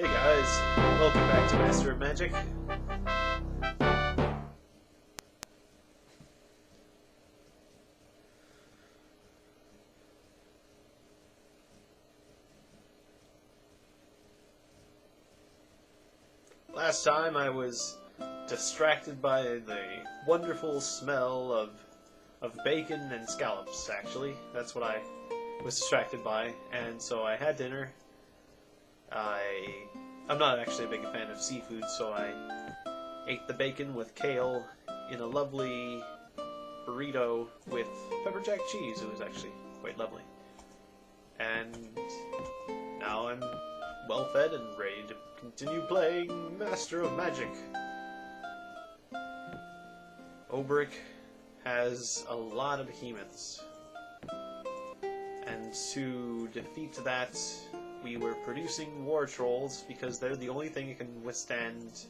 Hey guys, welcome back to Master of Magic. Last time I was distracted by the wonderful smell of bacon and scallops, actually. That's what I was distracted by, and so I had dinner. I'm not actually a big fan of seafood, so I ate the bacon with kale in a lovely burrito with pepper jack cheese. It was actually quite lovely. And now I'm well fed and ready to continue playing Master of Magic. Oberic has a lot of behemoths, and to defeat that, we were producing war trolls because they're the only thing that can withstand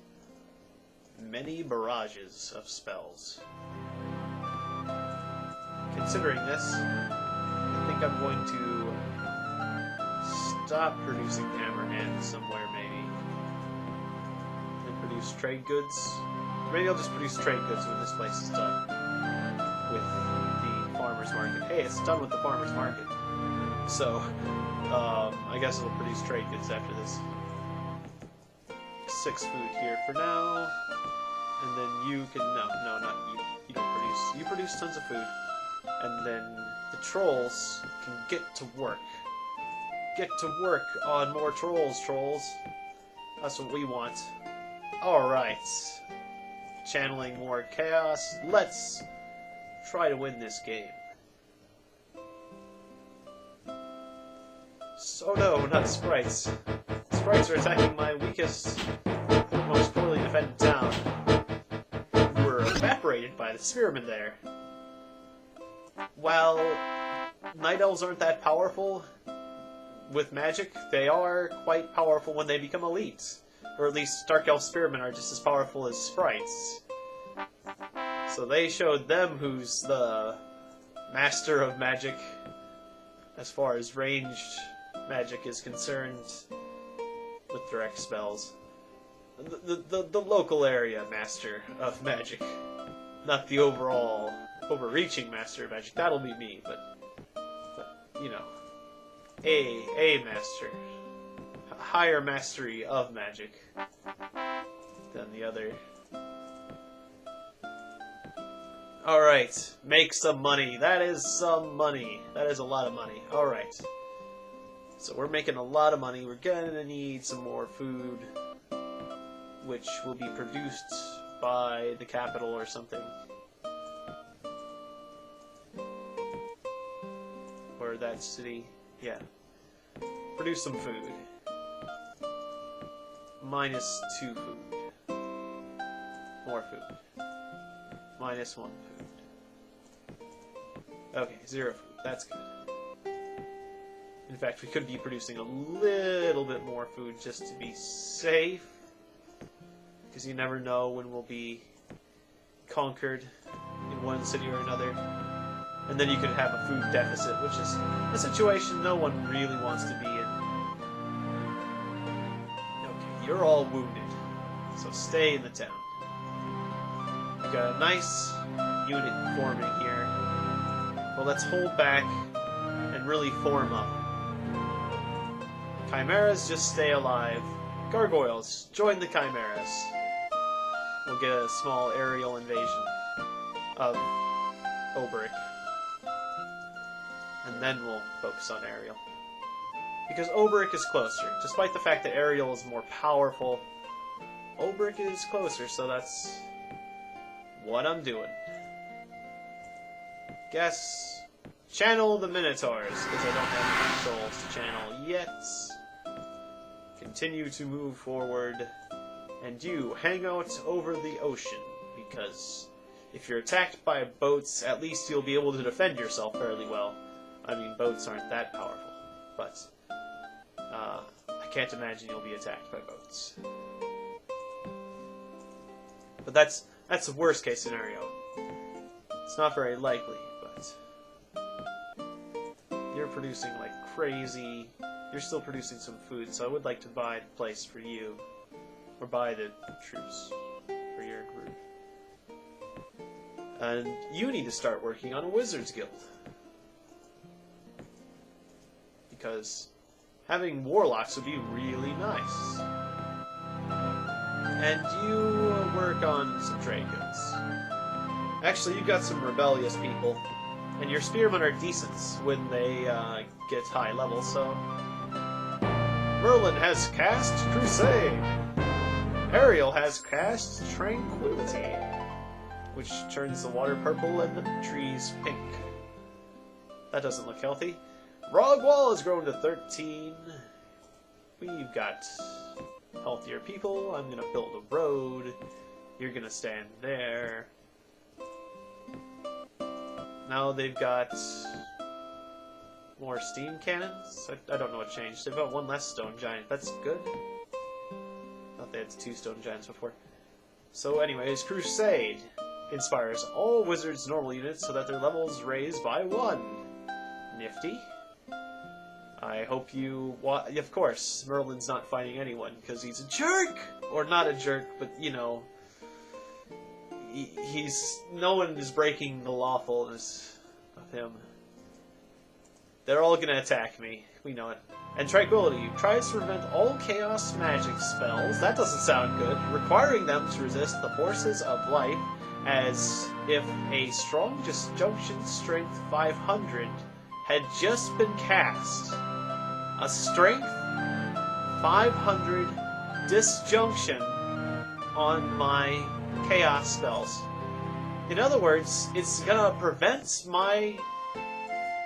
many barrages of spells. Considering this, I think I'm going to stop producing hammer hands somewhere, maybe, and produce trade goods. Maybe I'll just produce trade goods when this place is done with the farmer's market. Hey, it's done with the farmer's market. So, I guess it'll produce trade goods after this. 6 food here for now. And then you can, no, not you. You don't produce, you produce tons of food. And then the trolls can get to work. Get to work on more trolls. That's what we want. Alright. Channeling more chaos. Let's try to win this game. Oh no, not sprites. Sprites are attacking my weakest, most poorly defended town. We were evaporated by the spearmen there. While night elves aren't that powerful with magic, they are quite powerful when they become elite. Or at least dark elf spearmen are just as powerful as sprites. So they showed them who's the master of magic as far as ranged magic is concerned with direct spells. The local area master of magic. Not the overall overreaching master of magic. That'll be me, but you know, a master. A higher mastery of magic than the other. Alright, make some money. That is some money. That is a lot of money. Alright. So we're making a lot of money. We're gonna need some more food, which will be produced by the capital or something. Or that city. Yeah. Produce some food. -2 food. More food. -1 food. Okay, 0 food. That's good. In fact, we could be producing a little bit more food just to be safe, because you never know when we'll be conquered in one city or another. And then you could have a food deficit, which is a situation no one really wants to be in. Okay, you're all wounded, so stay in the town. We've got a nice unit forming here. Well, let's hold back and really form up. Chimeras, just stay alive. Gargoyles, join the Chimeras. We'll get a small aerial invasion of Oberic. And then we'll focus on aerial. Because Oberic is closer. Despite the fact that aerial is more powerful, Oberic is closer, so that's what I'm doing. Guess channel the Minotaurs, because I don't have any controls to channel yet. Continue to move forward, and you hang out over the ocean, because if you're attacked by boats, at least you'll be able to defend yourself fairly well. I mean, boats aren't that powerful, but I can't imagine you'll be attacked by boats. But that's the worst case scenario. It's not very likely, but you're producing like crazy. You're still producing some food, so I would like to buy the place for you. Or buy the troops for your group. And you need to start working on a wizard's guild. Because having warlocks would be really nice. And you work on some trade goods. Actually, you've got some rebellious people. And your spearmen are decent when they get high level, so... Merlin has cast Crusade! Ariel has cast Tranquility, which turns the water purple and the trees pink. That doesn't look healthy. Rogwall has grown to 13. We've got healthier people. I'm gonna build a road. You're gonna stand there. Now they've got more steam cannons. I don't know what changed. They've got one less stone giant. That's good. Thought they had 2 stone giants before. So anyways, Crusade inspires all wizards' normal units so that their levels raise by 1. Nifty. I hope you... Of course, Merlin's not fighting anyone because he's a jerk! Or not a jerk, but, you know... No one is breaking the lawfulness of him. They're all gonna attack me. We know it. And Tranquility tries to prevent all chaos magic spells. That doesn't sound good. Requiring them to resist the forces of life as if a strong disjunction strength 500 had just been cast. A strength 500 disjunction on my chaos spells. In other words, it's gonna prevent my...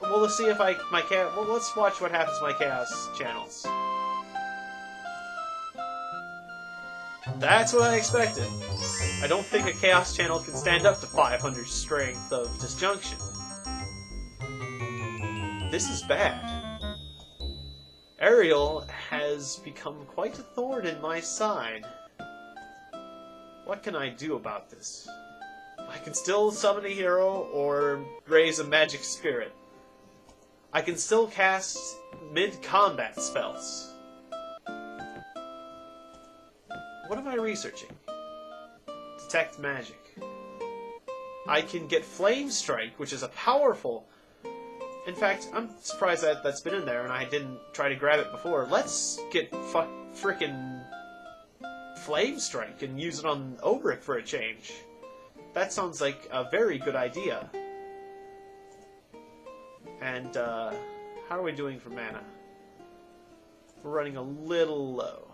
Well, let's see if well, let's watch what happens to my chaos channels. That's what I expected. I don't think a chaos channel can stand up to 500 strength of disjunction. This is bad. Ariel has become quite a thorn in my side. What can I do about this? I can still summon a hero or raise a magic spirit. I can still cast mid-combat spells. What am I researching? Detect magic. I can get Flame Strike, which is a powerful... In fact, I'm surprised that that's been in there and I didn't try to grab it before. Let's get frickin' Flame Strike and use it on Obrick for a change. That sounds like a very good idea. And, how are we doing for mana? We're running a little low.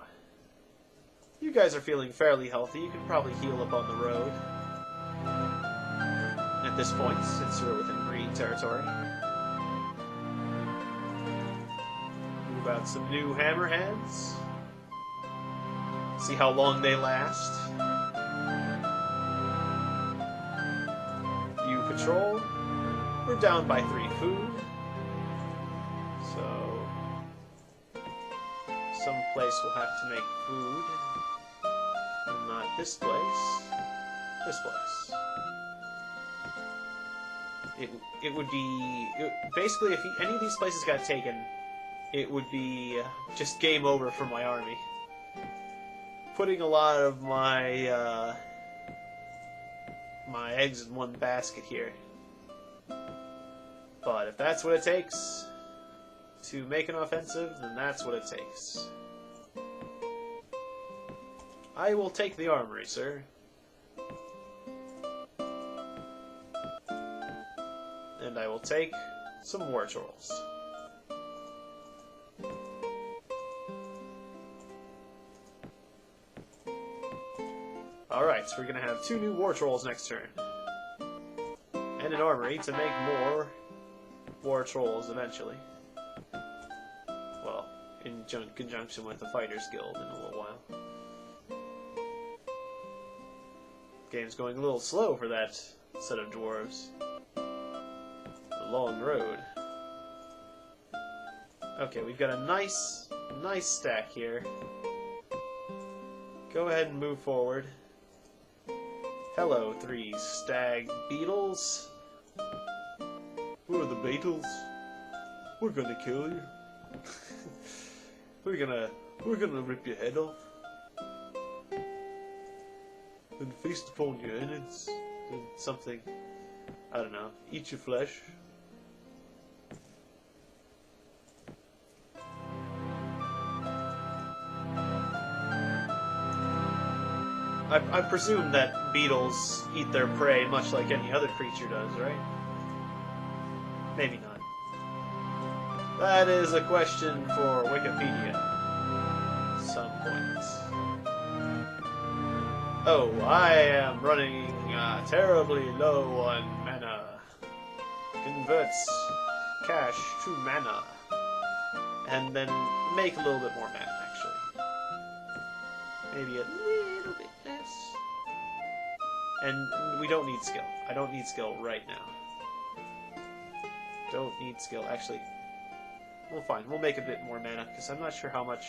You guys are feeling fairly healthy. You can probably heal up on the road. At this point, since you're within green territory. Move out some new hammerheads. See how long they last. You patrol. We're down by 3 food. So, some place will have to make food. Not this place. This place. It would be... basically, if any of these places got taken, it would be just game over for my army. Putting a lot of my, my eggs in one basket here. But if that's what it takes to make an offensive, then that's what it takes. I will take the armory, sir. And I will take some war trolls. Alright, so we're gonna have 2 new war trolls next turn. And an armory to make more war trolls eventually. Well, in conjunction with the Fighters Guild in a little while. Game's going a little slow for that set of dwarves. A long road. Okay, we've got a nice stack here. Go ahead and move forward. Hello, 3 stag beetles. Who are the beetles? We're gonna kill you. We're gonna rip your head off and feast upon your innards and something. I don't know. Eat your flesh. I presume that beetles eat their prey much like any other creature does, right? Maybe not. That is a question for Wikipedia. Some points. Oh, I am running terribly low on mana. Converts cash to mana. And then make a little bit more mana, actually. Maybe a little bit less. And we don't need skill. I don't need skill right now. Don't need skill. Actually, well, fine. We'll make a bit more mana, because I'm not sure how much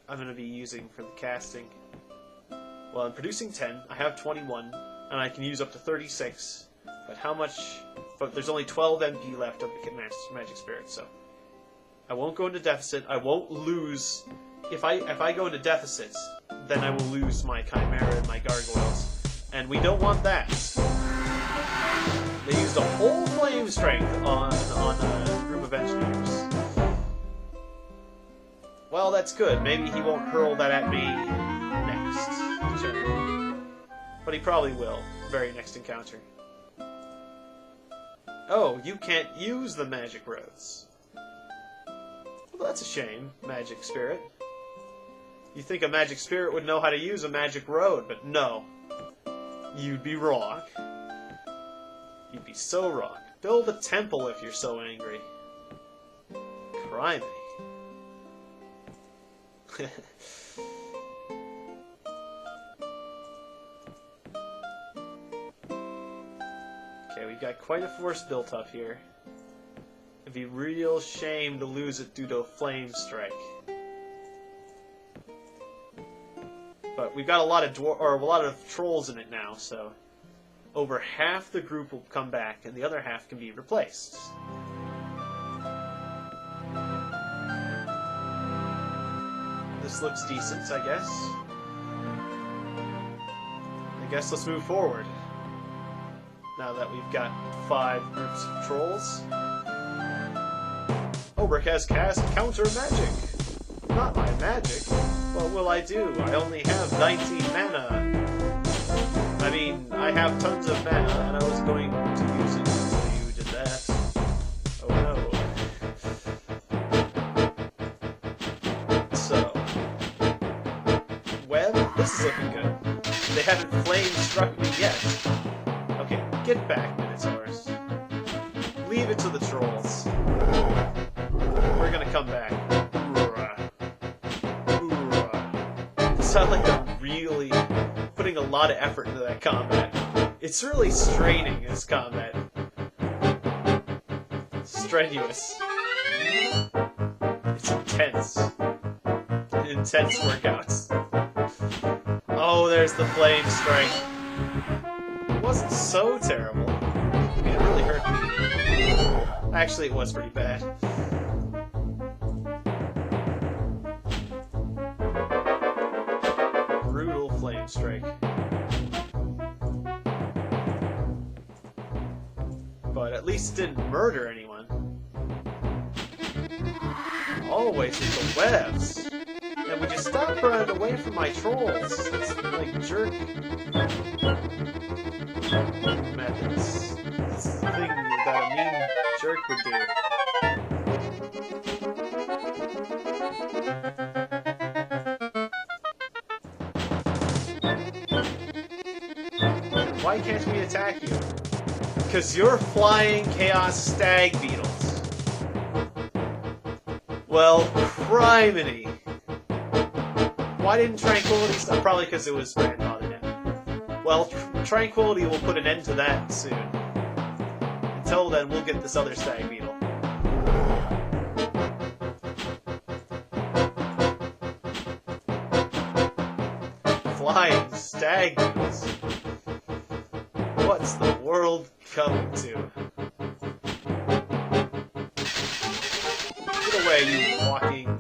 I'm going to be using for the casting. Well, I'm producing 10. I have 21, and I can use up to 36. But how much... But there's only 12 MP left of the Magic Spirit, so... I won't go into deficit. I won't lose... If I go into deficits, then I will lose my Chimera and my Gargoyles. And we don't want that. They used a whole flame strength on a group of engineers. Well, that's good. Maybe he won't hurl that at me next turn. But he probably will. Very next encounter. Oh, you can't use the magic roads. Well, that's a shame, Magic Spirit. You think a Magic Spirit would know how to use a magic road, but no. You'd be wrong. You'd be so wrong. Build a temple if you're so angry. Criminy. Okay, we've got quite a force built up here. It'd be real shame to lose it due to a flame strike. But we've got a lot of trolls in it now, so over half the group will come back, and the other half can be replaced. This looks decent, I guess. I guess let's move forward. Now that we've got 5 groups of trolls. Obrick has cast counter magic. Not my magic. What will I do? I only have 19 mana. I mean, I have tons of mana, and I was going to use it until you did that. Oh no. So. Well, this is looking good. They haven't flame struck me yet. Okay, get back, Minotaurs. Leave it to the trolls. We're gonna come back. Sound like they're really putting a lot of effort into that combat. It's really straining, this combat. Strenuous. It's intense. Intense workouts. Oh, there's the flame strike. It wasn't so terrible. I mean, it really hurt me. Actually, it was pretty bad. Brutal flame strike. But at least it didn't murder anyone. Always with the webs. And would you stop running away from my trolls? It's like jerk methods. It's the thing that a mean jerk would do. Why can't we attack you? Because you're flying Chaos Stag Beetles. Well, criminy. Why didn't Tranquility stop? Probably because it was grandfathered in. Well, Tranquility will put an end to that soon. Until then, we'll get this other Stag Beetle. Flying Stag Beetles. What's the world coming to? Get away away, you walking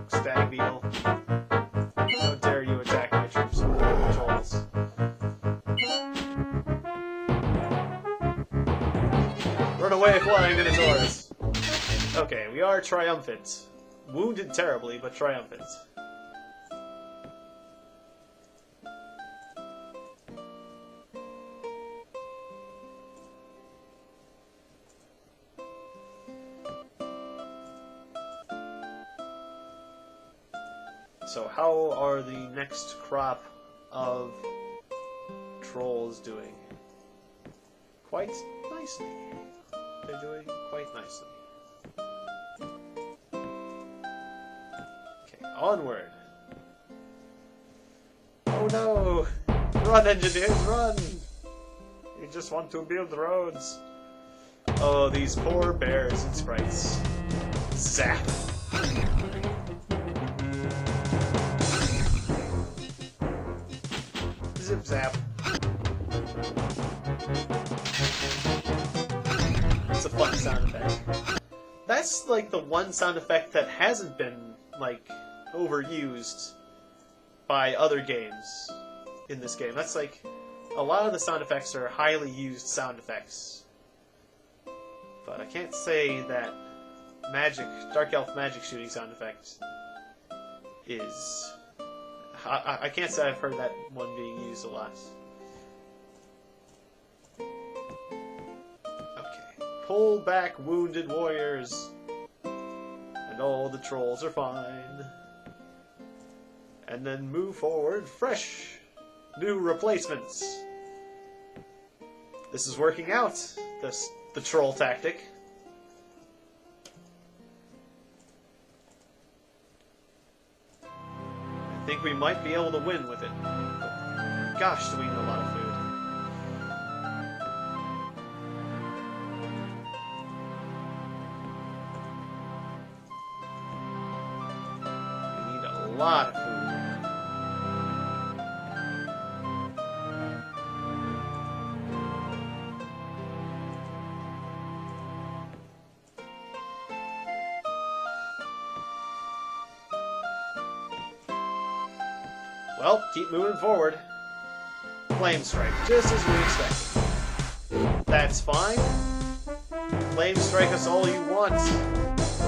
stag beetle. How dare you attack my troops with trolls. Run away, flying minotaurs! Okay, we are triumphant. Wounded terribly, but triumphant. So how are the next crop of trolls doing? Quite nicely. They're doing quite nicely. Okay, onward. Oh no! Run, engineers, run! You just want to build roads. Oh, these poor bears and sprites. Zap! Zip zap. It's a fun sound effect. That's like the one sound effect that hasn't been like overused by other games in this game. That's like a lot of the sound effects are highly used sound effects. But I can't say that Dark Elf magic shooting sound effect is... I can't say I've heard that one being used a lot. Okay. Pull back, wounded warriors! And all the trolls are fine. And then move forward, fresh! New replacements! This is working out, the troll tactic. I think we might be able to win with it. But gosh, do we need a lot of food. We need a lot of food. Well, keep moving forward. Flame strike, just as we expected. That's fine. Flame strike us all you want.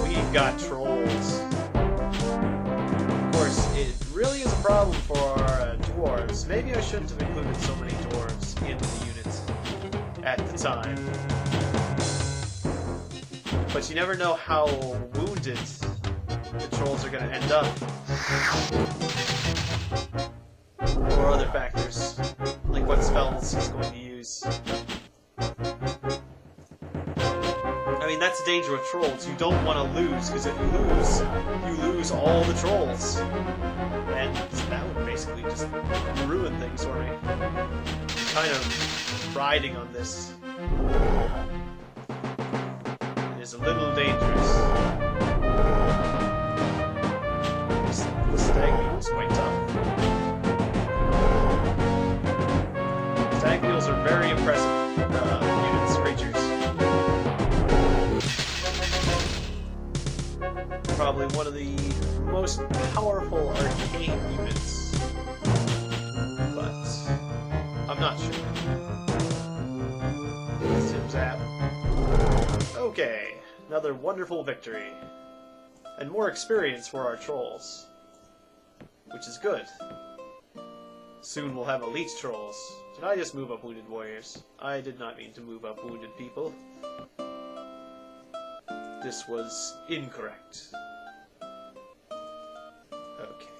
We've got trolls. Of course, it really is a problem for our dwarves. Maybe I shouldn't have included so many dwarves in the unit at the time. But you never know how wounded the trolls are going to end up. Or other factors, like what spells he's going to use. I mean, that's the danger with trolls. You don't want to lose, because if you lose all the trolls. And that would basically just ruin things for me. Kind of riding on this. It is a little dangerous. This stag beetle's quite tough. Stag beetles are very impressive units, creatures. Probably one of the most powerful arcane units. But I'm not sure. Zip zap. Okay, another wonderful victory. And more experience for our trolls. Which is good. Soon we'll have elite trolls. Did I just move up wounded warriors? I did not mean to move up wounded people. This was incorrect. Okay.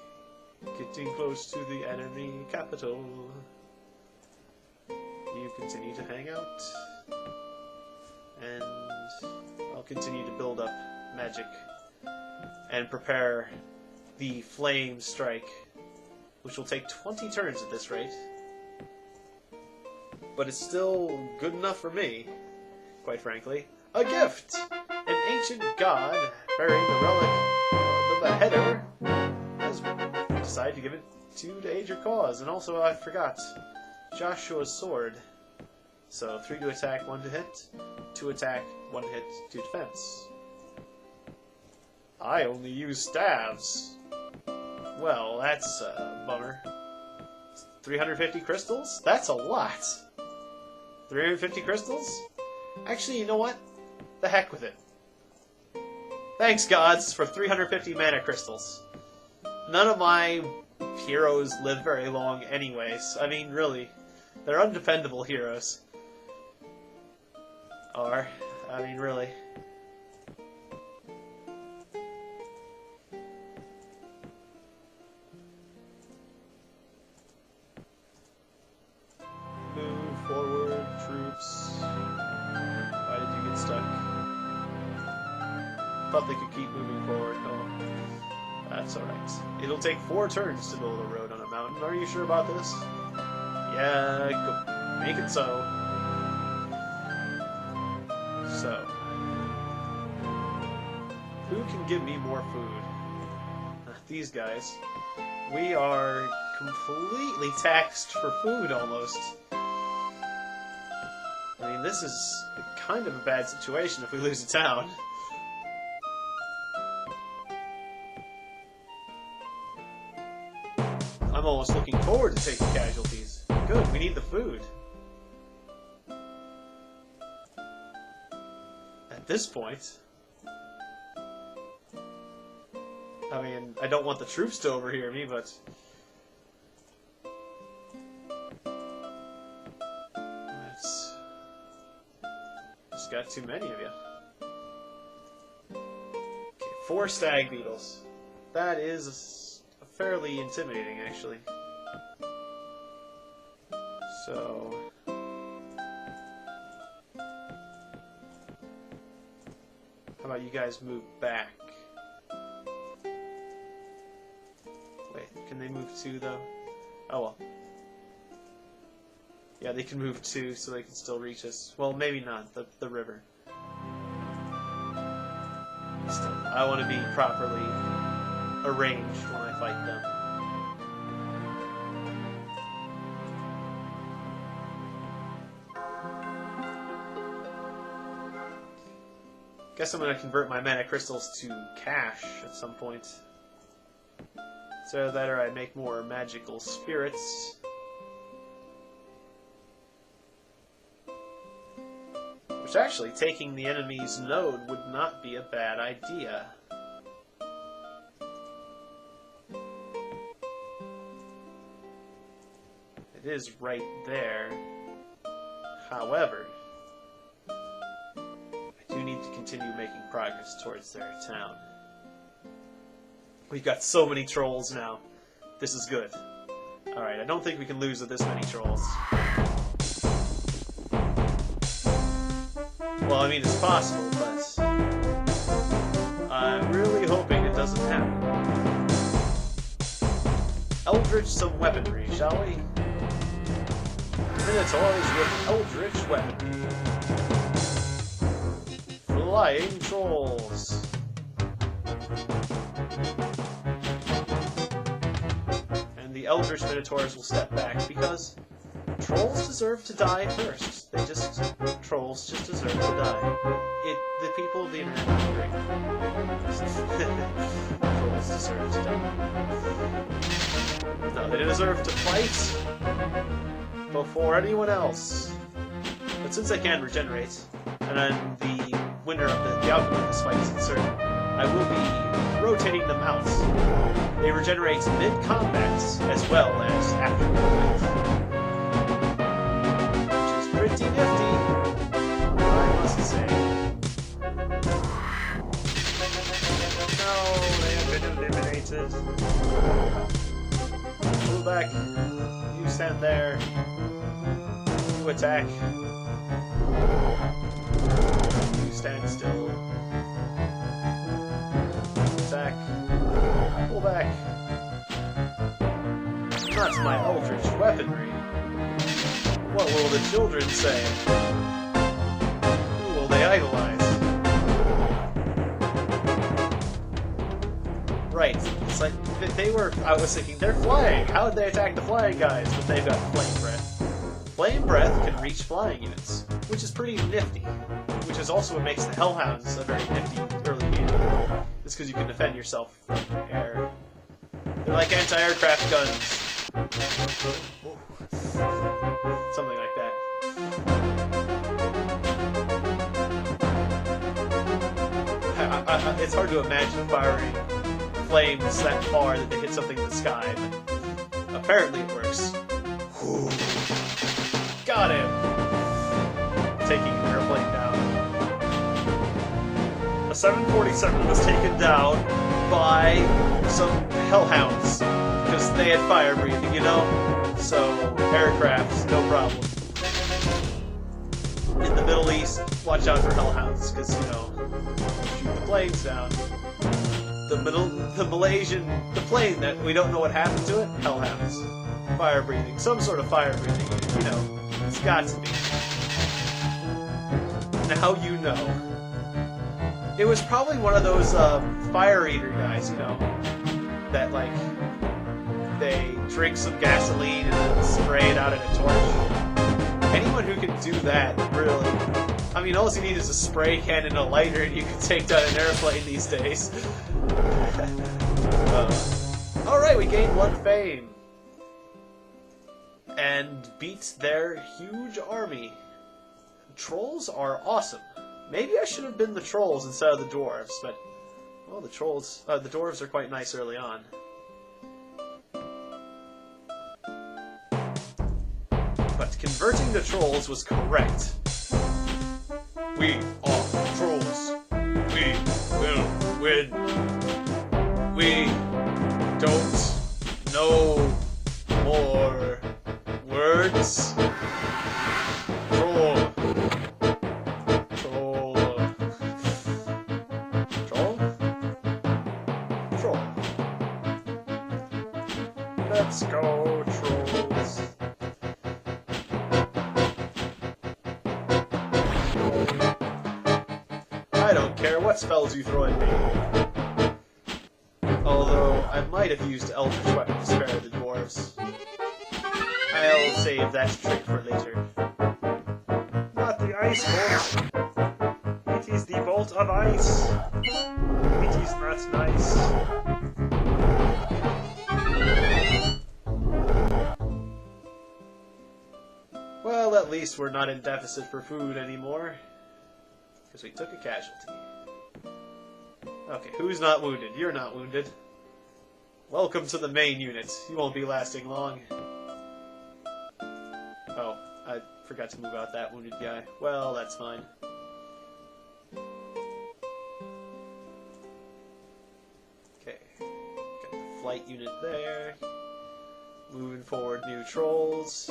Getting close to the enemy capital. You continue to hang out. And I'll continue to build up magic. And prepare the flame strike. Which will take 20 turns at this rate. But it's still good enough for me, quite frankly. A gift! An ancient god bearing the relic of the beheader has decided to give it to aid your cause. And also, I forgot, Joshua's sword. So, 3 to attack, 1 to hit, 2 attack, 1 hit, 2 defense. I only use staves. Well, that's a bummer. 350 crystals? That's a lot. 350 crystals? Actually, you know what? The heck with it. Thanks, gods, for 350 mana crystals. None of my heroes live very long anyways. I mean, really. They're undependable heroes. I mean, really. Move forward, troops. Why did you get stuck? Thought they could keep moving forward. Oh, that's alright. It'll take 4 turns to build a road on a mountain. Are you sure about this? Yeah, go make it so. So, who can give me more food? These guys. We are completely taxed for food, almost. I mean, this is kind of a bad situation if we lose a town. I'm almost looking forward to taking casualties. Good, we need the food. At this point... I mean, I don't want the troops to overhear me, but... Just got too many of you. Okay, 4 stag beetles. That is fairly intimidating, actually. So... how about you guys move back? Wait, can they move 2, though? Oh, well. Yeah, they can move 2, so they can still reach us. Well, maybe not, the river. Still, I want to be properly arranged when I fight them. Guess I'm going to convert my mana crystals to cash at some point. So that or I make more magical spirits. Which actually, taking the enemy's node would not be a bad idea. It is right there. However, I do need to continue making progress towards their town. We've got so many trolls now. This is good. Alright, I don't think we can lose with this many trolls. Well, I mean, it's possible, but... I'm really hoping it doesn't happen. Eldritch some weaponry, shall we? Minotaurs with eldritch weaponry. Flying trolls. And the eldritch minotaurs will step back because trolls deserve to die first. Trolls just deserve to die. The people of the internet are great. Trolls deserve to die. No, they deserve to fight before anyone else. But since they can regenerate, and then the winner of the outcome of this fight isn't certain, I will be rotating them out. They regenerate mid-combat as well as after combat. Which is pretty nifty, I must say. No, they have been eliminated. Move back. You stand there. You attack. You stand still. Attack. Pull back. That's my eldritch weaponry. What will the children say? Who will they idolize? Right, it's like they were. I was thinking they're flying. How would they attack the flying guys? But they've got flame breath. Flame breath can reach flying units, which is pretty nifty. Which is also what makes the Hellhounds a very nifty early game. Just because you can defend yourself from air. They're like anti-aircraft guns. Something like that. It's hard to imagine firing flames that far that they hit something in the sky, but apparently it works. Got him! Taking an airplane down. A 747 was taken down by some hellhounds, because they had fire breathing, you know? So, aircraft, no problem. In the Middle East, watch out for hellhounds, because, you know, shoot the planes down. The Malaysian, the plane that we don't know what happened to it, hellhounds. Fire breathing, some sort of fire breathing, you know, it's got to be. Now you know. It was probably one of those fire eater guys, you know, that like they drink some gasoline and then spray it out in a torch. Anyone who can do that, really. I mean, all you need is a spray can and a lighter, and you can take down an airplane these days. All right, we gained 1 fame and beat their huge army. Trolls are awesome. Maybe I should have been the trolls instead of the dwarves, but well, the dwarves are quite nice early on. But converting the trolls was correct. We are trolls. We will win. We don't know more words. Troll. Let's go, trolls. I don't care what spells you throw at me. Although, I might have used Eldritch Weapon to spare the dwarves. I'll save that trick for later. Not the ice bolt. It is the bolt of ice. It is not nice. Well, at least we're not in deficit for food anymore. Because we took a casualty. Okay, who's not wounded? You're not wounded. Welcome to the main unit. You won't be lasting long. Oh, I forgot to move out that wounded guy. Well, that's fine. Okay, got the flight unit there. Moving forward, new trolls.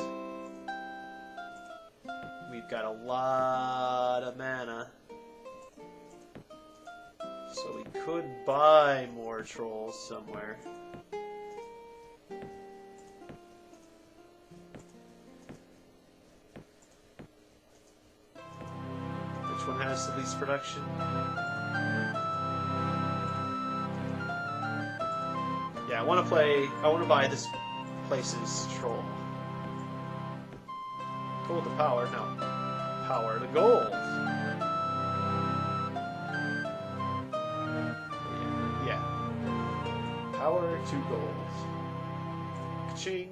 We've got a lot of mana. So we could buy more trolls somewhere. Which one has the least production? Yeah, I want to buy this place's troll. Gold to power, no. Power to gold. Yeah. Power to gold. Ka-ching.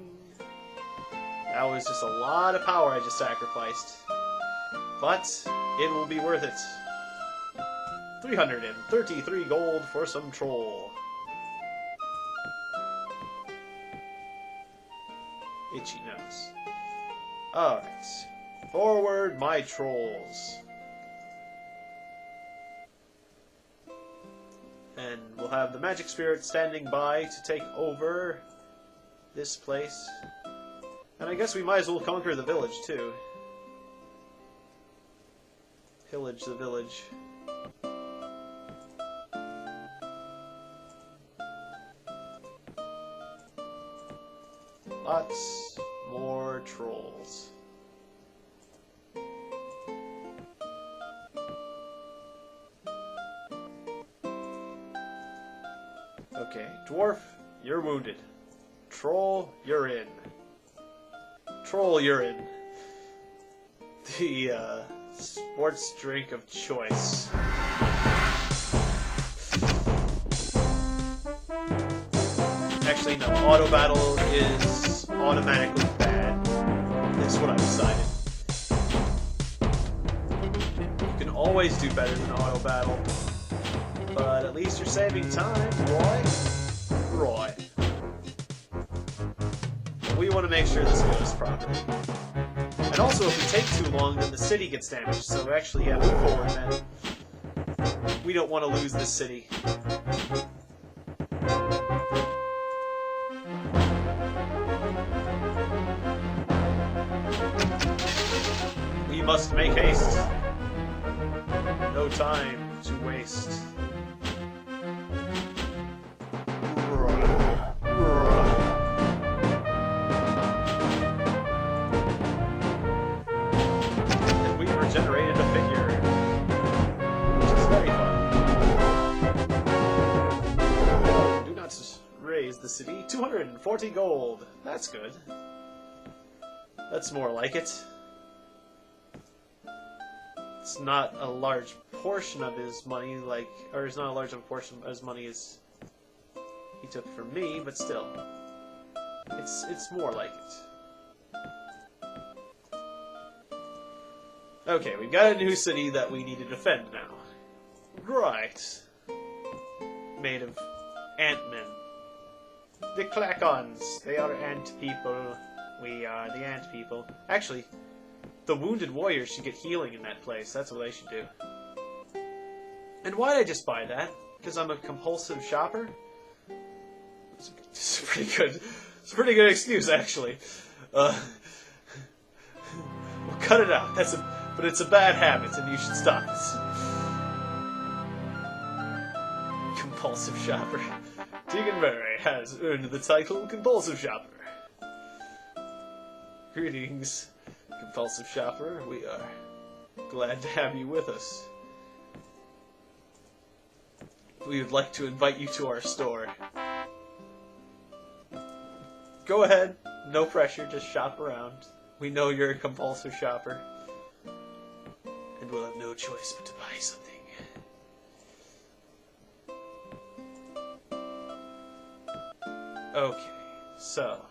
That was just a lot of power I just sacrificed. But it will be worth it. 333 gold for some troll. Itchy nose. Alright. Forward, my trolls. And we'll have the magic spirit standing by to take over this place. And I guess we might as well conquer the village, too. Pillage the village. Lots more trolls. Okay, dwarf, you're wounded. Troll, you're in. Troll, you're in. The, sports drink of choice. Actually, no. Auto battle is automatically bad. That's what I decided. You can always do better than auto battle, but at least you're saving time, Roy. Roy. We want to make sure this goes properly. And also, if we take too long, then the city gets damaged. So actually, yeah, move forward, man. We don't want to lose this city. We must make haste. No time to waste. And we regenerated a figure, which is very fun. Do not raise the city. 240 gold. That's good. That's more like it. It's not a large portion of his money, like, or it's not a large portion of his money as he took from me, but still, it's more like it. Okay, we've got a new city that we need to defend now. Right. Made of ant-men. The Clackons. They are ant people. We are the ant people. Actually, the wounded warriors should get healing in that place. That's what they should do. And why did I just buy that? Because I'm a compulsive shopper? It's pretty good. It's a pretty good excuse, actually. We'll cut it out. But it's a bad habit, and you should stop it. Compulsive shopper. Tiegon has earned the title Compulsive Shopper. Greetings, Compulsive Shopper. We are glad to have you with us. We would like to invite you to our store. Go ahead, no pressure, just shop around. We know you're a compulsive shopper. And we'll have no choice but to buy something. Okay, so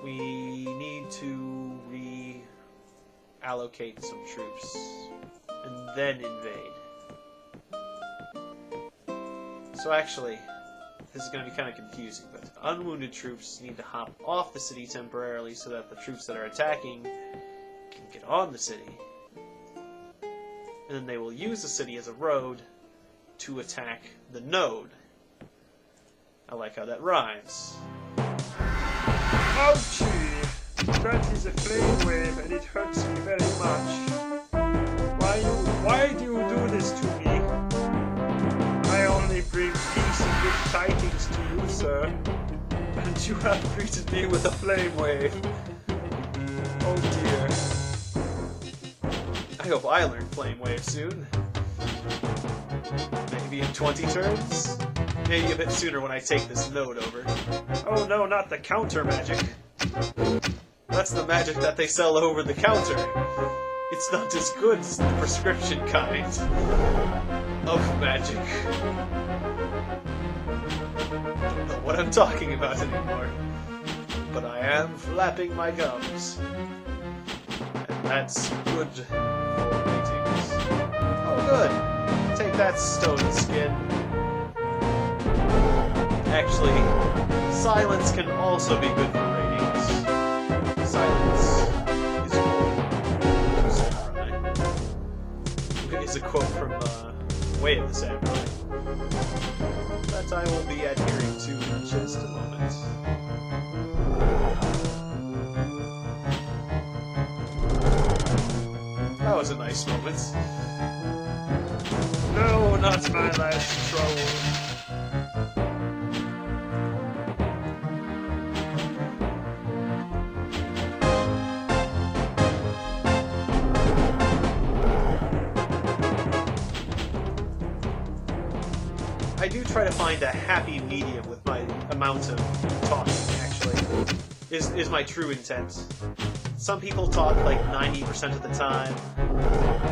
we need to reallocate some troops and then invade. So actually, this is going to be kind of confusing, but unwounded troops need to hop off the city temporarily so that the troops that are attacking can get on the city. And then they will use the city as a road to attack the node. I like how that rhymes. Ouchie! That is a flame wave and it hurts me very much. Why do you do this to me? I only bring peace and good tidings to you, sir. And you have greeted me with a flame wave. Oh dear. I hope I learn Flame Wave soon. Maybe in 20 turns? Maybe a bit sooner when I take this node over. Oh no, not the counter magic. That's the magic that they sell over the counter. It's not as good as the prescription kind of magic. Don't know what I'm talking about anymore. But I am flapping my gums. And that's good for ratings. Oh good! Take that, stone skin. Actually, silence can also be good for ratings. Silence is cool. Is a quote from Way of the Samurai that I will be adhering to in just a moment. That was a nice moment. No, not my last troll. I do try to find a happy medium with my amount of talking, actually, is my true intent. Some people talk like 90% of the time.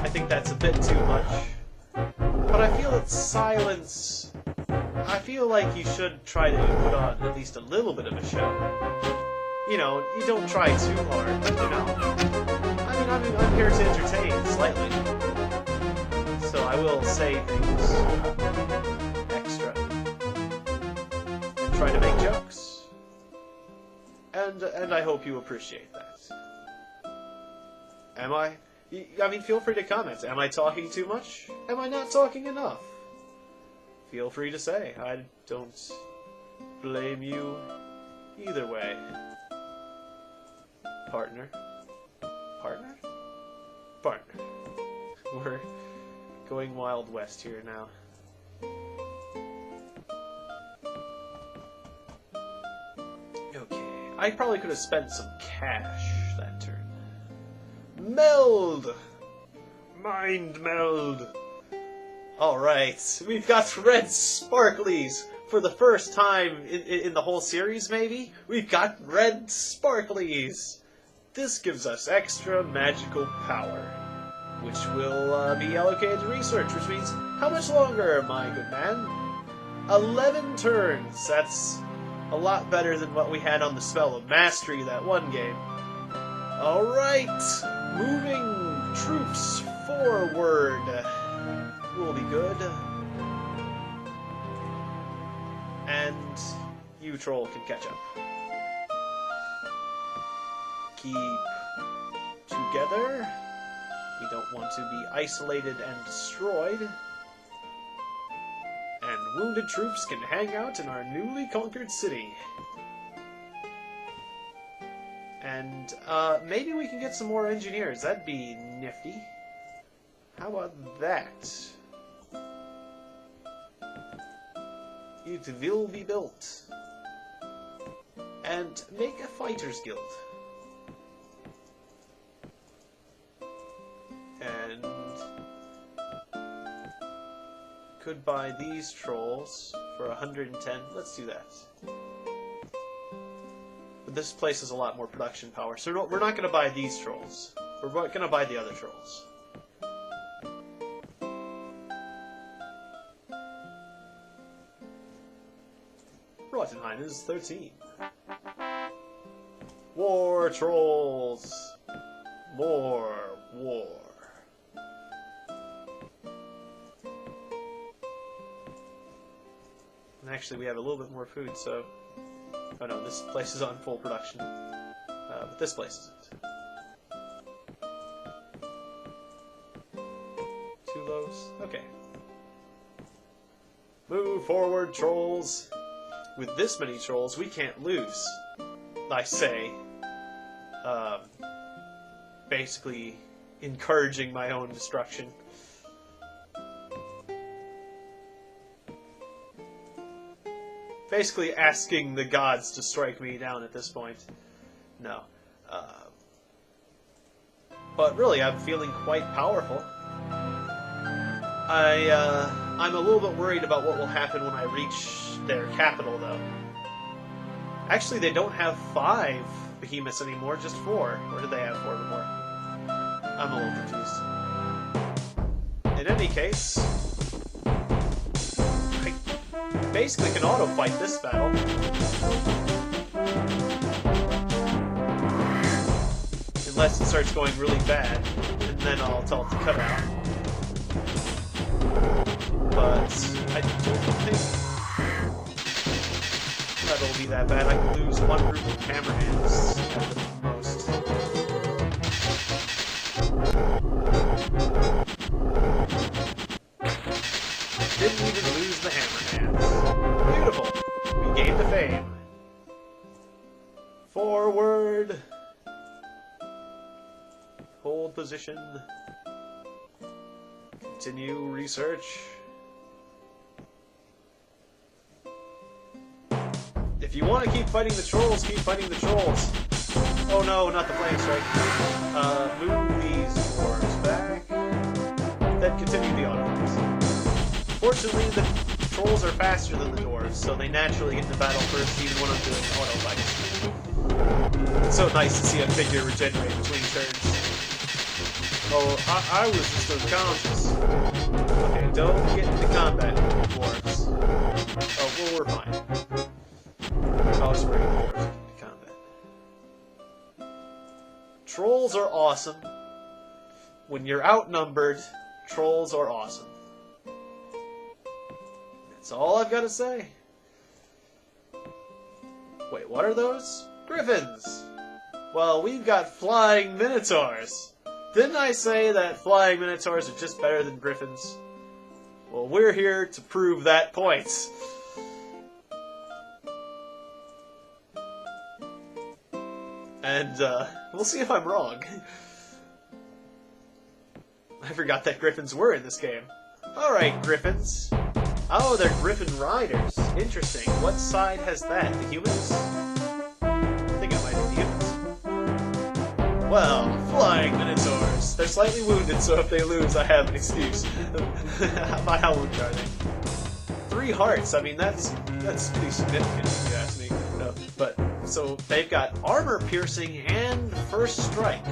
I think that's a bit too much. But I feel that silence I feel like you should try to put on at least a little bit of a show. You know, you don't try too hard, but you know. I mean, I'm here to entertain slightly. So I will say things extra. And try to make jokes. And I hope you appreciate that. Am I? I mean, feel free to comment. Am I talking too much? Am I not talking enough? Feel free to say. I don't blame you either way. Partner? Partner? Partner. We're going Wild West here now. Okay. I probably could have spent some cash that turn. Meld! Mind meld! Alright, we've got red sparklies! For the first time in the whole series, maybe? We've got red sparklies! This gives us extra magical power, which will be allocated to research, which means, how much longer, my good man? 11 turns! That's a lot better than what we had on the Spell of Mastery that one game. Alright! Moving troops forward will be good. And you, troll, can catch up. Keep together. We don't want to be isolated and destroyed. And wounded troops can hang out in our newly conquered city. And maybe we can get some more engineers. That'd be nifty. How about that? It will be built. And make a fighters guild. And could buy these trolls for 110. Let's do that. But this place has a lot more production power, so we're not going to buy these trolls. We're going to buy the other trolls. Rottenheim is 13. War trolls! More war. And actually we have a little bit more food, so... Oh no, this place is on full production. But this place isn't. 2 loaves? Okay. Move forward, trolls! With this many trolls, we can't lose. I say. Basically encouraging my own destruction. Basically asking the gods to strike me down at this point. No. But really, I'm feeling quite powerful. I'm a little bit worried about what will happen when I reach their capital, though. Actually, they don't have 5 behemoths anymore, just 4. Or did they have 4 before? I'm a little confused. In any case, I basically can auto-fight this battle. Unless it starts going really bad, and then I'll tell it to cut out. But I don't think that'll be that bad. I can lose 1 group of hammerhands at the most. Didn't even lose the hammerhands. Beautiful. We gained the fame. Forward. Hold position. Continue research. If you want to keep fighting the trolls, keep fighting the trolls. Oh no, not the flame strike. Move these dwarves back. Then continue the auto fights. Fortunately, the trolls are faster than the dwarves, so they naturally get into battle first, even when I'm doing auto fights. It's so nice to see a figure regenerate between turns. Oh, I was just unconscious. Okay, don't get into combat, dwarves. trolls are awesome. When you're outnumbered, trolls are awesome. That's all I've got to say. Wait, what are those? Griffins! Well, we've got flying minotaurs. Didn't I say that flying minotaurs are just better than griffins? Well, we're here to prove that point. And, we'll see if I'm wrong. I forgot that griffins were in this game. Alright, griffins. Oh, they're griffin riders. Interesting. What side has that? The humans? I think it might be the humans. Well, flying minotaurs. They're slightly wounded, so if they lose, I have an excuse. About how wounded are they? 3 hearts. I mean, that's pretty significant, if you ask me. No, but so they've got armor piercing and first strike.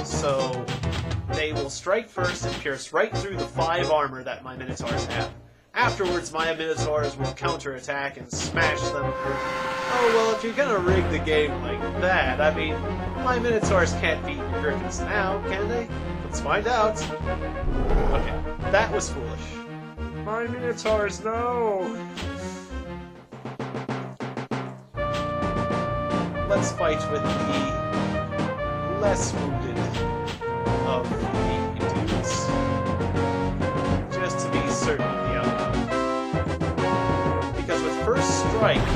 So they will strike first and pierce right through the 5 armor that my minotaurs have. Afterwards, my minotaurs will counterattack and smash them. Oh, well, if you're gonna rig the game like that, I mean, my minotaurs can't beat your griffins now, can they? Let's find out. Okay, that was foolish. My minotaurs, no! Let's fight with the less wounded of the dudes. Just to be certain of the outcome. Because with first strike,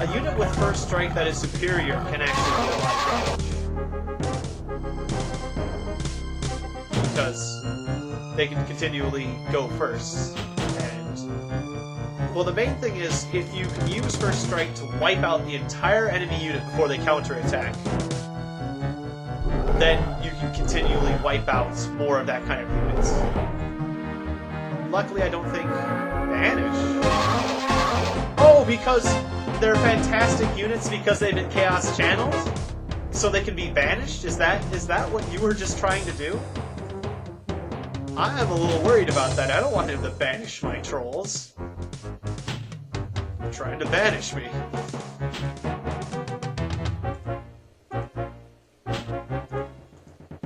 a unit with first strike that is superior can actually do a lot of damage. Because they can continually go first. Well, the main thing is, if you can use First Strike to wipe out the entire enemy unit before they counterattack, then you can continually wipe out more of that kind of units. Luckily, I don't think Banish. Oh, because they're fantastic units because they've been Chaos Channeled? So they can be banished? Is that what you were just trying to do? I am a little worried about that. I don't want him to banish my trolls. Trying to banish me.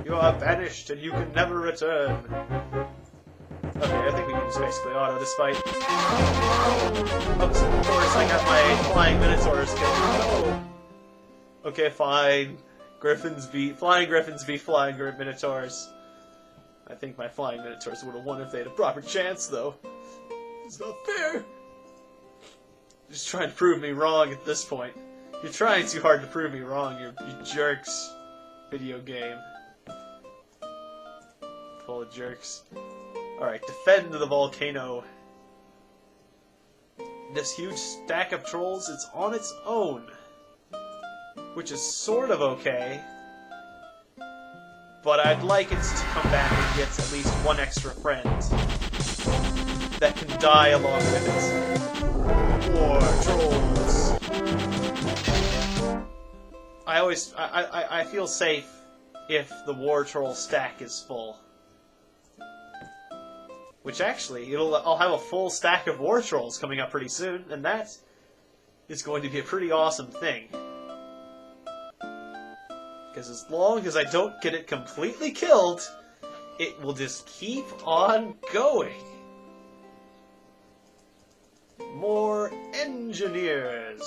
You are banished and you can never return. Okay, I think we can just basically auto this fight. Oops, of course I got my flying minotaurs killed. Oh. Okay, fine. Flying griffins beat flying minotaurs. I think my flying minotaurs would have won if they had a proper chance, though. It's not fair. Just trying to prove me wrong at this point. You're trying too hard to prove me wrong, you jerks. Video game. Full of jerks. Alright, defend the volcano. This huge stack of trolls is on its own. Which is sort of okay. But I'd like it to come back and get at least one extra friend that can die along with it. War trolls. I feel safe if the war troll stack is full. Which actually, I'll have a full stack of war trolls coming up pretty soon, and that is going to be a pretty awesome thing. Because as long as I don't get it completely killed, it will just keep on going. More engineers.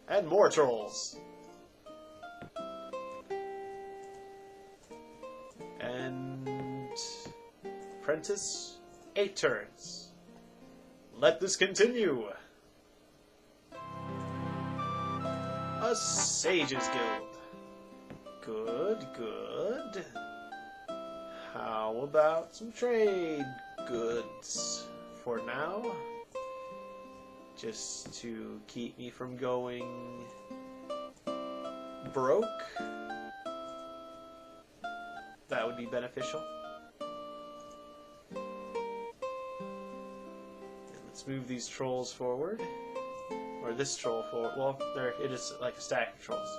And more trolls. And apprentice, 8 turns. Let this continue. A Sages Guild. Good, good. How about some trade goods for now? Just to keep me from going broke. That would be beneficial. Let's move these trolls forward. Or this troll forward. Well, there it is like a stack of trolls.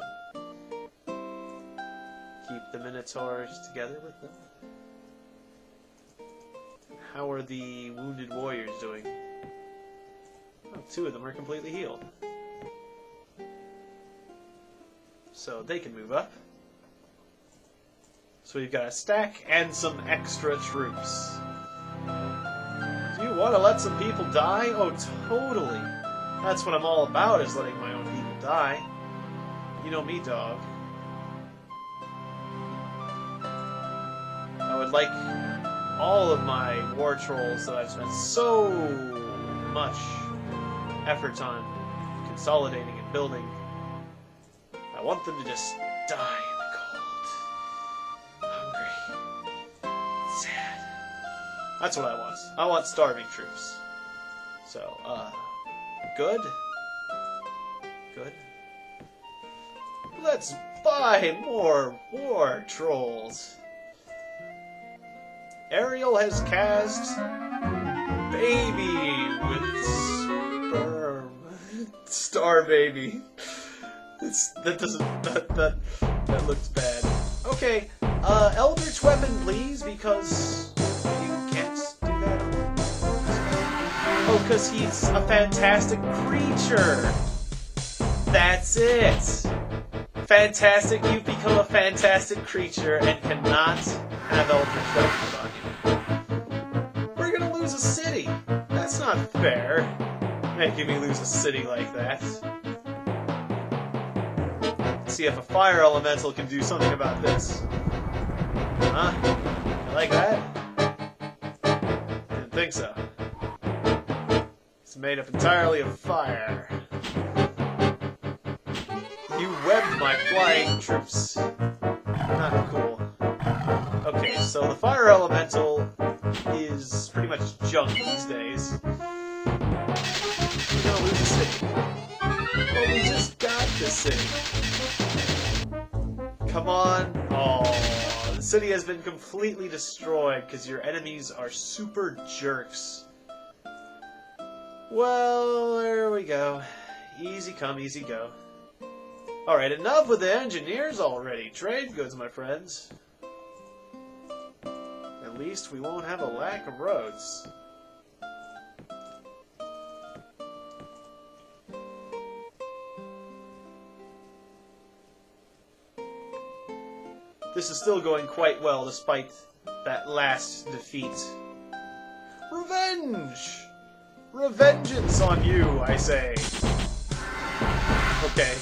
Keep the minotaurs together with them. How are the wounded warriors doing? 2 of them are completely healed. So they can move up. So we've got a stack and some extra troops. Do you want to let some people die? Oh, totally. That's what I'm all about, is letting my own people die. You know me, dog. I would like all of my war trolls that I've spent so much effort on consolidating and building. I want them to just die in the cold. Hungry. Sad. That's what I want. I want starving troops. So, good? Good. Let's buy more war trolls. Ariel has cast baby with sperm. Star baby. That looks bad. Okay, Eldritch Weapon, please, because you can't do that. Oh, because he's a fantastic creature. That's it. Fantastic, you've become a fantastic creature and cannot have Eldritch Weapon on you. We're gonna lose a city. That's not fair. Making me lose a city like that. See if a fire elemental can do something about this. Huh? You like that? Didn't think so. It's made up entirely of fire. You webbed my flying troops. Not cool. Okay, so the fire elemental is pretty much junk these days. We're gonna lose a city. Well, we just got this city. Come on. Oh, the city has been completely destroyed because your enemies are super jerks. Well, there we go. Easy come, easy go. Alright, enough with the engineers already. Trade goods, my friends. At least we won't have a lack of roads. This is still going quite well despite that last defeat. Revenge! Revengeance on you, I say. Okay.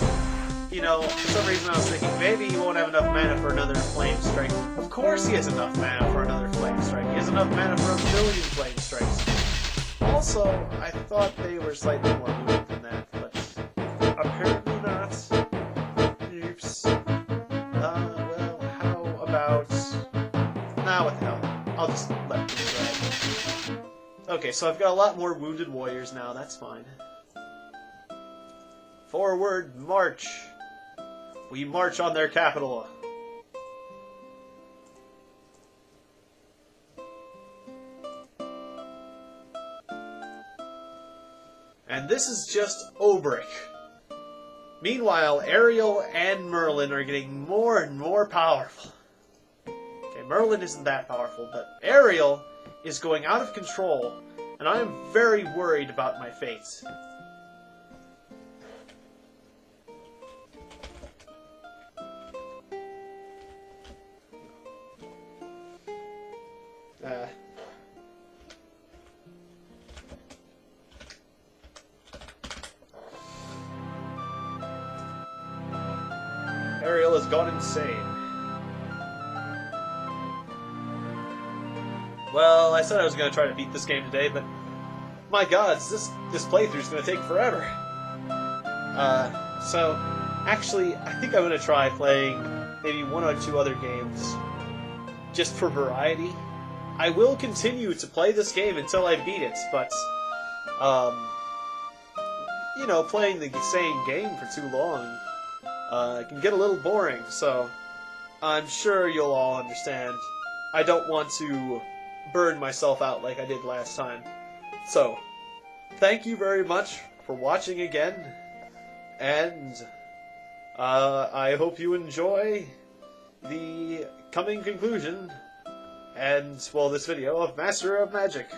You know, for some reason I was thinking maybe he won't have enough mana for another Flame Strike. Of course he has enough mana for another Flame Strike. He has enough mana for 1,000,000 Flame Strikes. Also, I thought they were slightly more moving than that, but apparently not. Oops. Well, how about... Nah, what the hell. I'll just let them drag. Okay, so I've got a lot more wounded warriors now, that's fine. Forward, march! We march on their capital. And this is just Obrick. Meanwhile, Ariel and Merlin are getting more and more powerful. Okay, Merlin isn't that powerful, but Ariel is going out of control, and I am very worried about my fate. Ariel has gone insane. Well, I said I was going to try to beat this game today, but my gods, this playthrough is going to take forever. So, actually, I think I'm going to try playing maybe 1 or 2 other games, just for variety. I will continue to play this game until I beat it, but, you know, playing the same game for too long can get a little boring, so I'm sure you'll all understand. I don't want to burn myself out like I did last time. So, thank you very much for watching again, and I hope you enjoy the coming conclusion and, well, this video of Master of Magic.